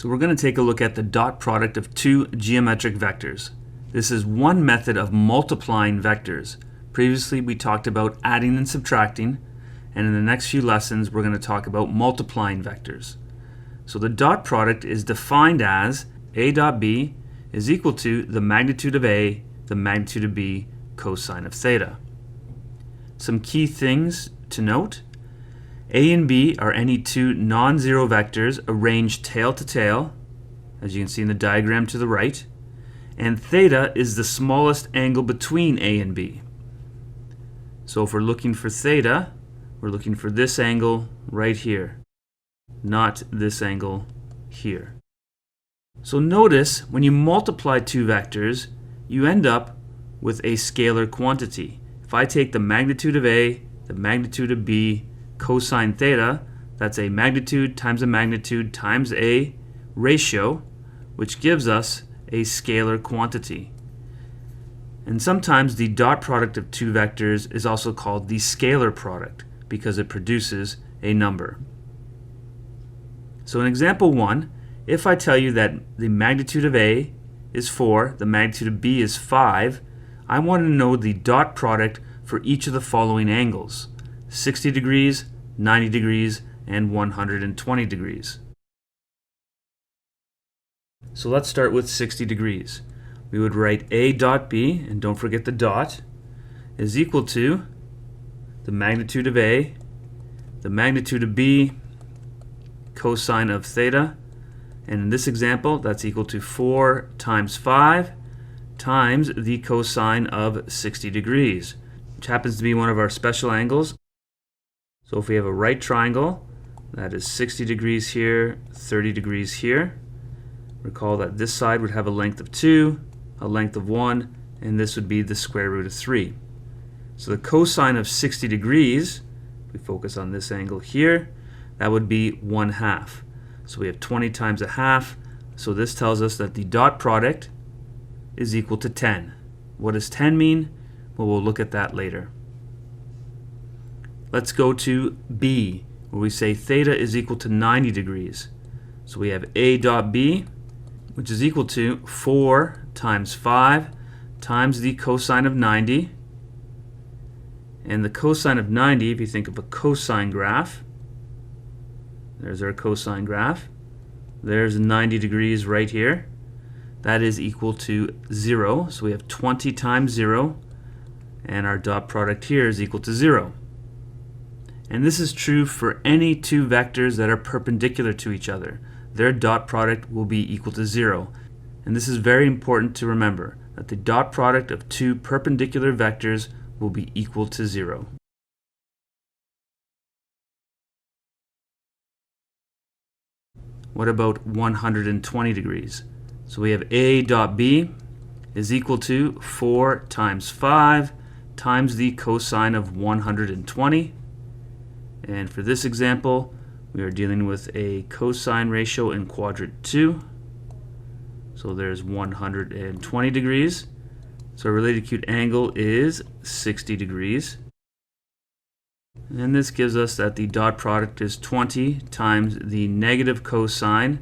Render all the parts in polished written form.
So we're going to take a look at the dot product of two geometric vectors. This is one method of multiplying vectors. Previously we talked about adding and subtracting, and in the next few lessons we're going to talk about multiplying vectors. So the dot product is defined as A dot B is equal to the magnitude of A, the magnitude of B, cosine of theta. Some key things to note. A and B are any two non-zero vectors arranged tail to tail, as you can see in the diagram to the right, and theta is the smallest angle between A and B. So if we're looking for theta, we're looking for this angle right here, not this angle here. So notice when you multiply two vectors, you end up with a scalar quantity. If I take the magnitude of A, the magnitude of B, cosine theta, that's a magnitude times a ratio, which gives us a scalar quantity. And sometimes the dot product of two vectors is also called the scalar product because it produces a number. So in example 1, if I tell you that the magnitude of A is 4, the magnitude of B is 5, I want to know the dot product for each of the following angles: 60 degrees, 90 degrees, and 120 degrees. So let's start with 60 degrees. We would write A dot B, and don't forget the dot, is equal to the magnitude of A, the magnitude of B, cosine of theta, and in this example that's equal to 4 times 5 times the cosine of 60 degrees, which happens to be one of our special angles. So if we have a right triangle, that is 60 degrees here, 30 degrees here. Recall that this side would have a length of 2, a length of 1, and this would be the square root of 3. So the cosine of 60 degrees, if we focus on this angle here, that would be 1/2. So we have 20 times 1/2, so this tells us that the dot product is equal to 10. What does 10 mean? Well, we'll look at that later. Let's go to B, where we say theta is equal to 90 degrees. So we have A dot B, which is equal to 4 times 5 times the cosine of 90. And the cosine of 90, if you think of a cosine graph, there's our cosine graph. There's 90 degrees right here. That is equal to 0. So we have 20 times 0, and our dot product here is equal to 0. And this is true for any two vectors that are perpendicular to each other. Their dot product will be equal to 0. And this is very important to remember, that the dot product of two perpendicular vectors will be equal to 0. What about 120 degrees? So we have A dot B is equal to 4 times 5 times the cosine of 120. And for this example, we are dealing with a cosine ratio in quadrant 2. So there's 120 degrees. So our related acute angle is 60 degrees. And this gives us that the dot product is 20 times the negative cosine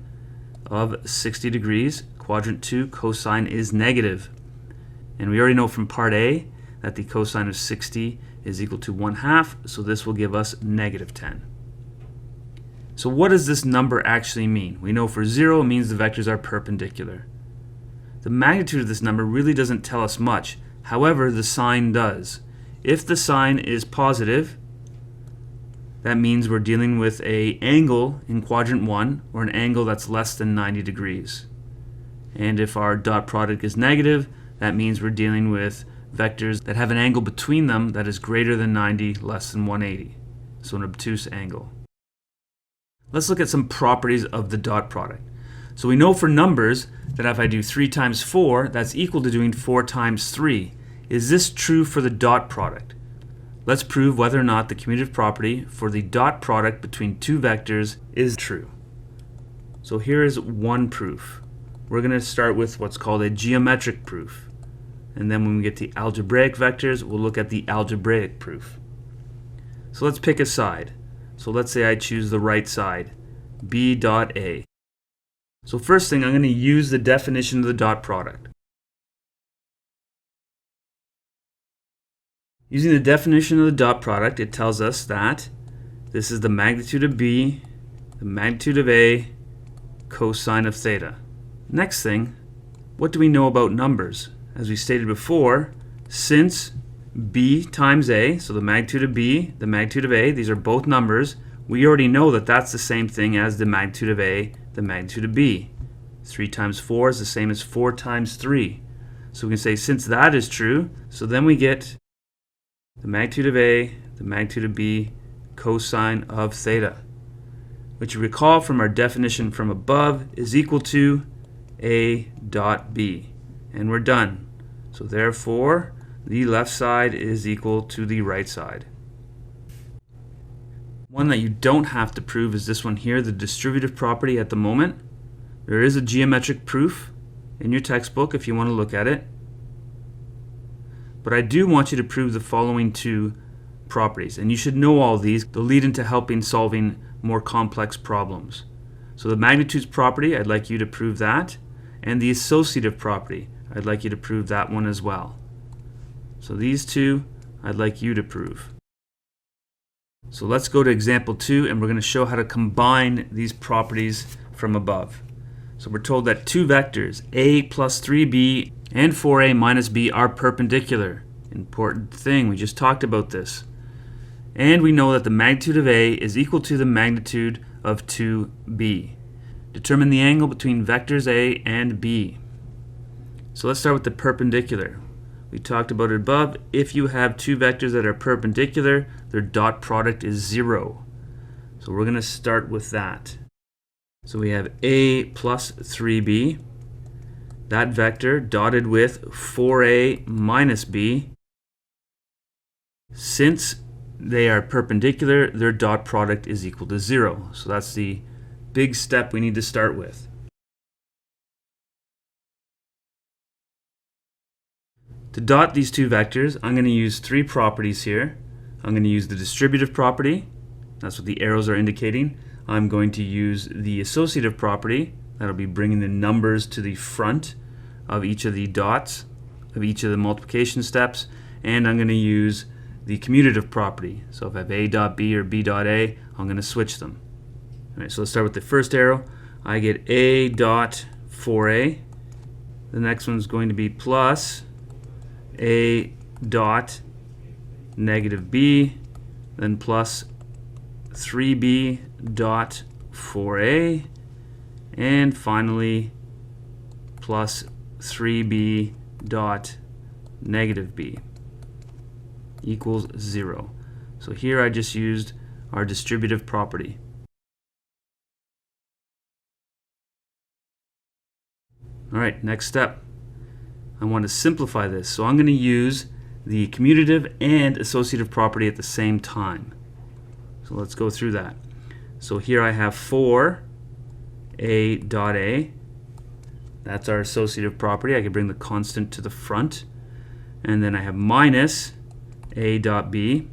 of 60 degrees. Quadrant 2, cosine is negative. And we already know from part A that the cosine of 60 is equal to 1/2, so this will give us negative 10. So what does this number actually mean? We know for 0 it means the vectors are perpendicular. The magnitude of this number really doesn't tell us much. However, the sign does. If the sign is positive, that means we're dealing with an angle in quadrant 1, or an angle that's less than 90 degrees. And if our dot product is negative, that means we're dealing with vectors that have an angle between them that is greater than 90, less than 180. So an obtuse angle. Let's look at some properties of the dot product. So we know for numbers that if I do 3 times 4, that's equal to doing 4 times 3. Is this true for the dot product? Let's prove whether or not the commutative property for the dot product between two vectors is true. So here is one proof. We're going to start with what's called a geometric proof. And then when we get to algebraic vectors, we'll look at the algebraic proof. So let's pick a side. So let's say I choose the right side, B dot A. So first thing, I'm going to use the definition of the dot product. Using the definition of the dot product, it tells us that this is the magnitude of b, the magnitude of a, cosine of theta. Next thing, what do we know about numbers? As we stated before, since b times a, so the magnitude of b, the magnitude of a, these are both numbers, we already know that that's the same thing as the magnitude of a, the magnitude of b. 3 times 4 is the same as 4 times 3. So we can say since that is true, so then we get the magnitude of a, the magnitude of b, cosine of theta, which you recall from our definition from above is equal to a dot b. And we're done. So therefore, the left side is equal to the right side. One that you don't have to prove is this one here, the distributive property at the moment. There is a geometric proof in your textbook if you want to look at it. But I do want you to prove the following two properties. And you should know all these. They'll lead into helping solving more complex problems. So the magnitudes property, I'd like you to prove that. And the associative property, I'd like you to prove that one as well. So these two, I'd like you to prove. So let's go to example 2, and we're going to show how to combine these properties from above. So we're told that two vectors, a plus 3b and 4a minus b, are perpendicular. Important thing, we just talked about this. And we know that the magnitude of a is equal to the magnitude of 2b. Determine the angle between vectors a and b. So let's start with the perpendicular. We talked about it above. If you have two vectors that are perpendicular, their dot product is 0. So we're going to start with that. So we have a plus 3b. That vector dotted with 4a minus b. Since they are perpendicular, their dot product is equal to 0. So that's the big step we need to start with. To dot these two vectors, I'm going to use three properties here. I'm going to use the distributive property. That's what the arrows are indicating. I'm going to use the associative property. That'll be bringing the numbers to the front of each of the dots, of each of the multiplication steps. And I'm going to use the commutative property. So if I have a dot b or b dot a, I'm going to switch them. All right, so let's start with the first arrow. I get a dot 4a. The next one's going to be plus a dot negative b, then plus 3b dot 4a, and finally plus 3b dot negative b equals 0. So here I just used our distributive property. All right, next step. I want to simplify this, so I'm going to use the commutative and associative property at the same time. So let's go through that. So here I have 4a dot a. That's our associative property. I can bring the constant to the front. And then I have minus a dot b.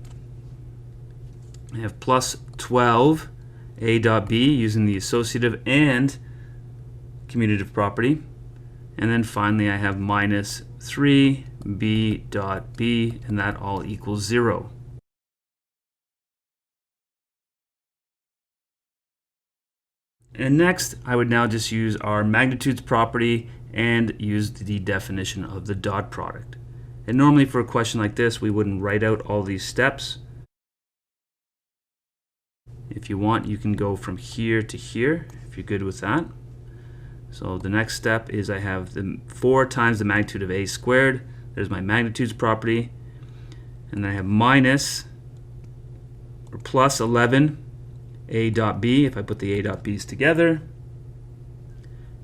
I have plus 12 a dot b using the associative and commutative property. And then finally I have minus 3b dot b, and that all equals 0. And next I would now just use our magnitudes property and use the definition of the dot product. And normally for a question like this we wouldn't write out all these steps. If you want, you can go from here to here if you're good with that. So the next step is I have the 4 times the magnitude of a squared. There's my magnitudes property. And then I have minus or plus 11 a dot b if I put the a dot b's together.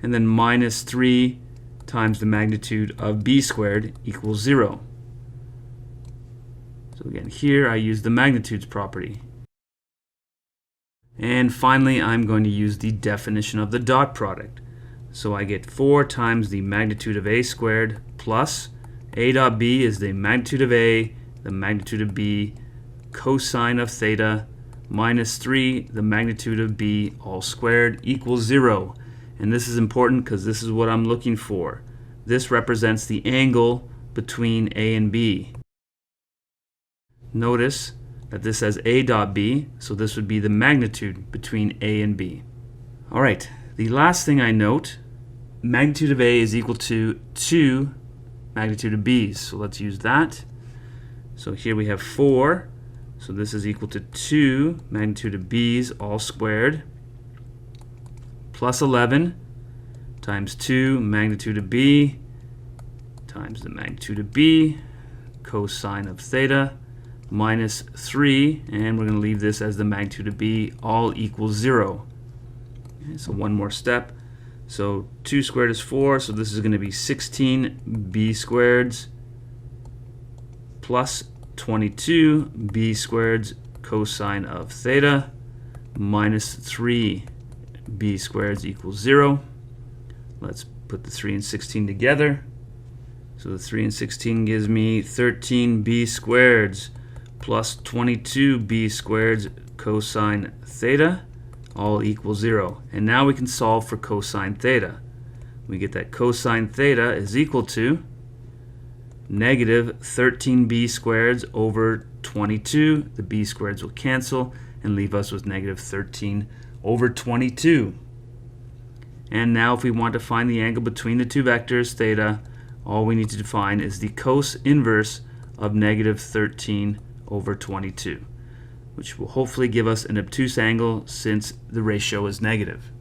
And then minus 3 times the magnitude of b squared equals 0. So again, here I use the magnitudes property. And finally, I'm going to use the definition of the dot product. So I get 4 times the magnitude of a squared plus a dot b is the magnitude of a, the magnitude of b, cosine of theta, minus 3, the magnitude of b, all squared, equals 0. And this is important because this is what I'm looking for. This represents the angle between A and B. Notice that this says A dot B, so this would be the magnitude between A and B. All right, the last thing I note, magnitude of A is equal to 2 magnitude of B's. So let's use that. So here we have 4. So this is equal to 2 magnitude of B's all squared plus 11 times 2 magnitude of B times the magnitude of B cosine of theta minus 3, and we're going to leave this as the magnitude of B all equals 0. Okay, so one more step. So 2 squared is 4, so this is going to be 16 B squareds plus 22 B squareds cosine of theta minus 3 B squareds equals 0. Let's put the 3 and 16 together. So the 3 and 16 gives me 13 B squareds plus 22 B squareds cosine theta all equals 0. And now we can solve for cosine theta. We get that cosine theta is equal to negative 13b squareds over 22. The b squareds will cancel and leave us with negative 13 over 22. And now if we want to find the angle between the two vectors, theta, all we need to define is the cos inverse of negative 13 over 22, which will hopefully give us an obtuse angle since the ratio is negative.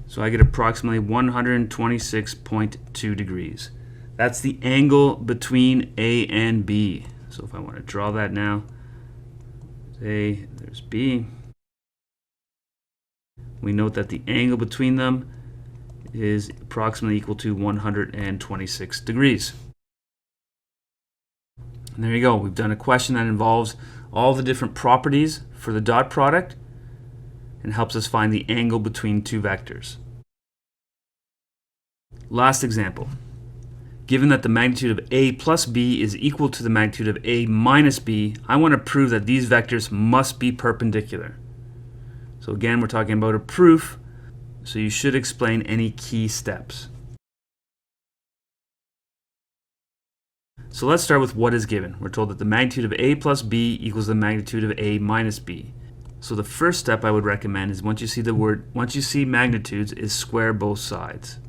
So I get approximately 126.2 degrees. That's the angle between A and B. So if I want to draw that now, A, there's B. We note that the angle between them is approximately equal to 126 degrees. And there you go. We've done a question that involves all the different properties for the dot product and helps us find the angle between two vectors. Last example. Given that the magnitude of A plus B is equal to the magnitude of A minus B, I want to prove that these vectors must be perpendicular. So again, we're talking about a proof, so you should explain any key steps. So let's start with what is given. We're told that the magnitude of A plus B equals the magnitude of A minus B. So the first step I would recommend is once you see magnitudes, is square both sides.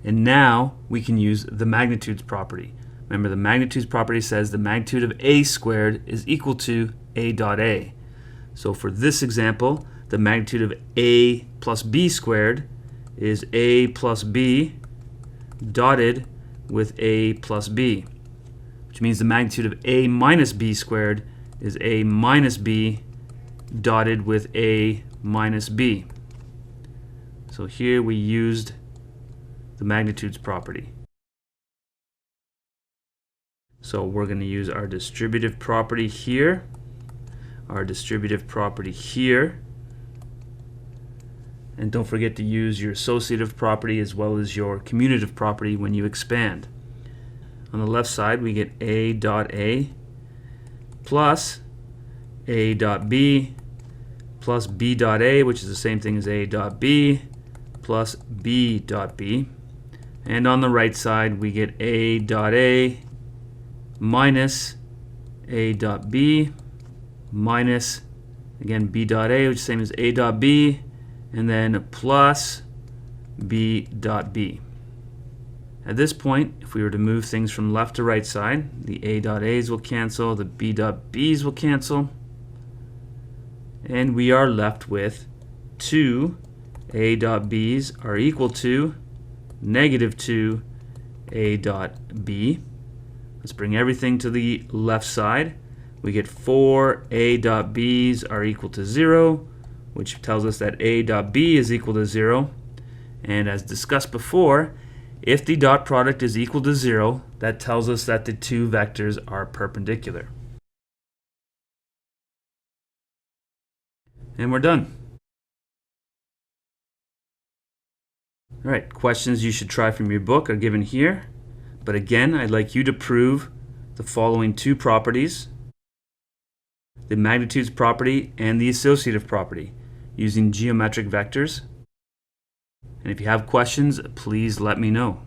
And now we can use the magnitudes property. Remember, the magnitudes property says the magnitude of A squared is equal to A dot A. So for this example, the magnitude of A plus B squared is A plus B dotted with A plus B, which means the magnitude of A minus B squared is A minus B dotted with A minus B. So here we used the magnitudes property. So we're going to use our distributive property here, our distributive property here, and don't forget to use your associative property as well as your commutative property when you expand. On the left side we get A dot A plus A dot B plus B dot A, which is the same thing as A dot B, plus B dot B. And on the right side we get A dot A minus A dot B minus, again, B dot A, which is the same as A dot B, and then plus B dot B. At this point, if we were to move things from left to right side, the A dot A's will cancel, the B dot B's will cancel, and we are left with 2 A dot B's are equal to negative 2 A dot B. Let's bring everything to the left side. We get 4 A dot B's are equal to 0, which tells us that A dot B is equal to 0. And as discussed before, if the dot product is equal to 0, that tells us that the two vectors are perpendicular. And we're done. All right, questions you should try from your book are given here. But again, I'd like you to prove the following two properties: the magnitudes property and the associative property. using geometric vectors. And if you have questions, please let me know.